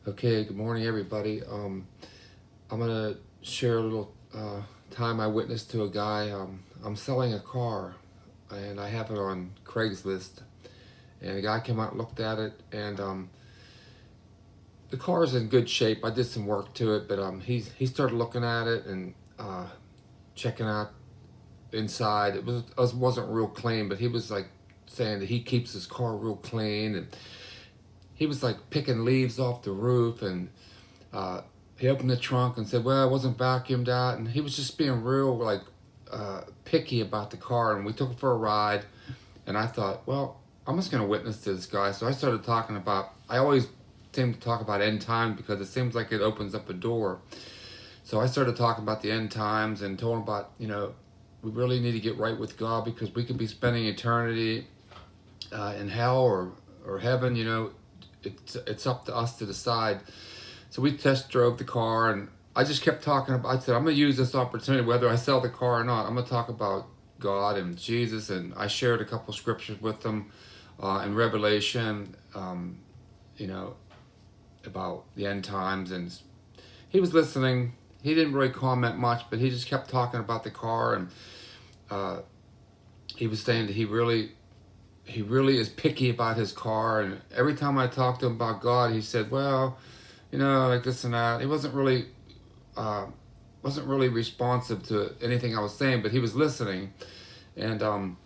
Okay, good morning, everybody. I'm gonna share a little time I witnessed to a guy. I'm selling a car, and I have it on Craigslist. And a guy came out and looked at it, and the car is in good shape. I did some work to it, but he started looking at it and checking out inside. It wasn't real clean, but he was like saying that he keeps his car real clean, and he was like picking leaves off the roof and. Uh, he opened the trunk and said, "Well, it wasn't vacuumed out," and he was just being real like picky about the car. And we took it for a ride, and I thought, well, I'm just going to witness to this guy. So I started talking about. I always seem to talk about end time because it seems like it opens up a door. So I started talking about the end times and told him about we really need to get right with God because we could be spending eternity in hell or heaven. It's up to us to decide. So we test drove the car, and I just kept talking about. I said, I'm gonna use this opportunity, whether I sell the car or not. I'm gonna talk about God and Jesus, and I shared a couple scriptures with them in Revelation, you know, about the end times, and he was listening. He didn't really comment much, but he just kept talking about the car, and uh, he was saying that he really is picky about his car, and every time I talked to him about God, he said, well, like this and that. He uh, wasn't really responsive to anything I was saying, but he was listening, and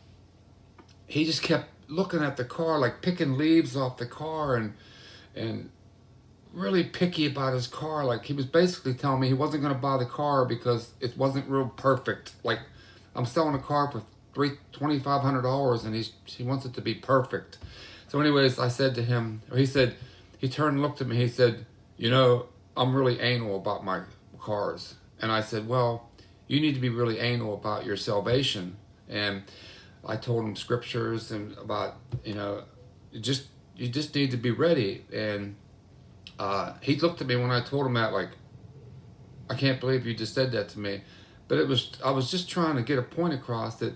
he just kept looking at the car, like picking leaves off the car, and really picky about his car. Like he was basically telling me he wasn't going to buy the car because it wasn't real perfect. Like I'm selling a car for $2,500, and he wants it to be perfect. So, anyways, I said to him, or he said, he turned and looked at me. He said, I'm really anal about my cars. And I said, well, you need to be really anal about your salvation. And I told him scriptures and about, you just need to be ready. And he looked at me when I told him that, like, I can't believe you just said that to me. But I was just trying to get a point across that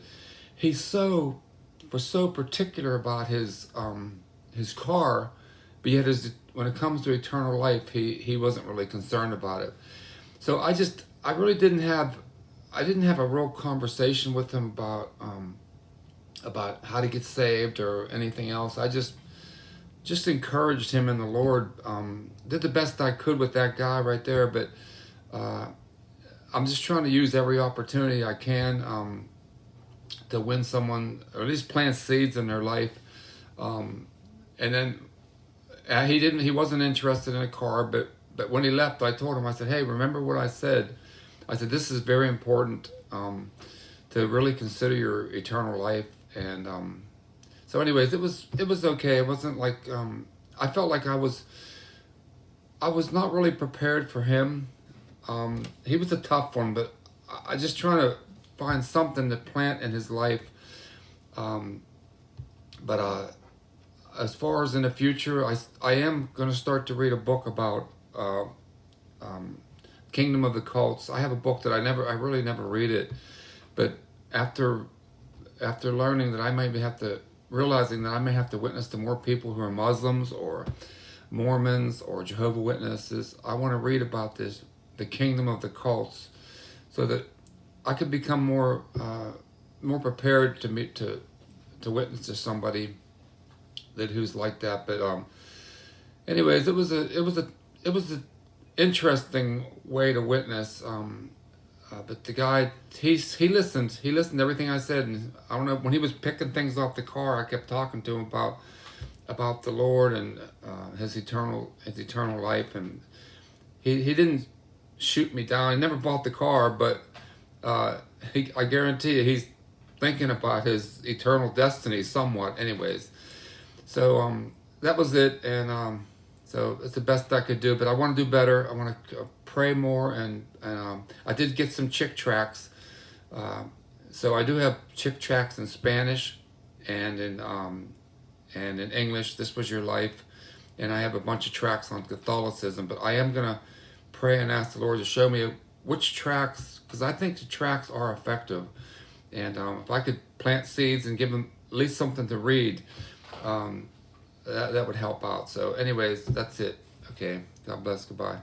he was so particular about his car, but yet when it comes to eternal life, he wasn't really concerned about it. So I really didn't have a real conversation with him about how to get saved or anything else. I just encouraged him in the Lord. Did the best I could with that guy right there, but uh, I'm just trying to use every opportunity I can to win someone, or at least plant seeds in their life. And then he wasn't interested in a car, but when he left, I told him, I said, hey, remember what I said? I said, this is very important to really consider your eternal life. And so, anyways, it was okay. It wasn't like I felt like I was not really prepared for him. He was a tough one, but I just trying to find something to plant in his life. Um, but as far as in the future, I am going to start to read a book about um, Kingdom of the Cults. I have a book that I really never read it, but after learning that I may have to realizing that I may have to witness to more people who are Muslims or Mormons or Jehovah Witnesses, I want to read about the Kingdom of the Cults, so that I could become more prepared to meet to witness to somebody who's like that. But anyways, it was a interesting way to witness. But the guy, he listened. He listened to everything I said, and I don't know, when he was picking things off the car, I kept talking to him about the Lord and his eternal life, and he didn't shoot me down. He never bought the car, but I guarantee you, he's thinking about his eternal destiny somewhat. Anyways, so that was it, and so it's the best I could do. But I want to do better. I want to pray more, and I did get some Chick tracts. Uh, so I do have Chick tracts in Spanish, and in English. This Was Your Life, and I have a bunch of tracts on Catholicism. But I am gonna pray and ask the Lord to show me which tracts, because I think the tracts are effective. And if I could plant seeds and give them at least something to read, um, that would help out. So, anyways, that's it. Okay. God bless. Goodbye.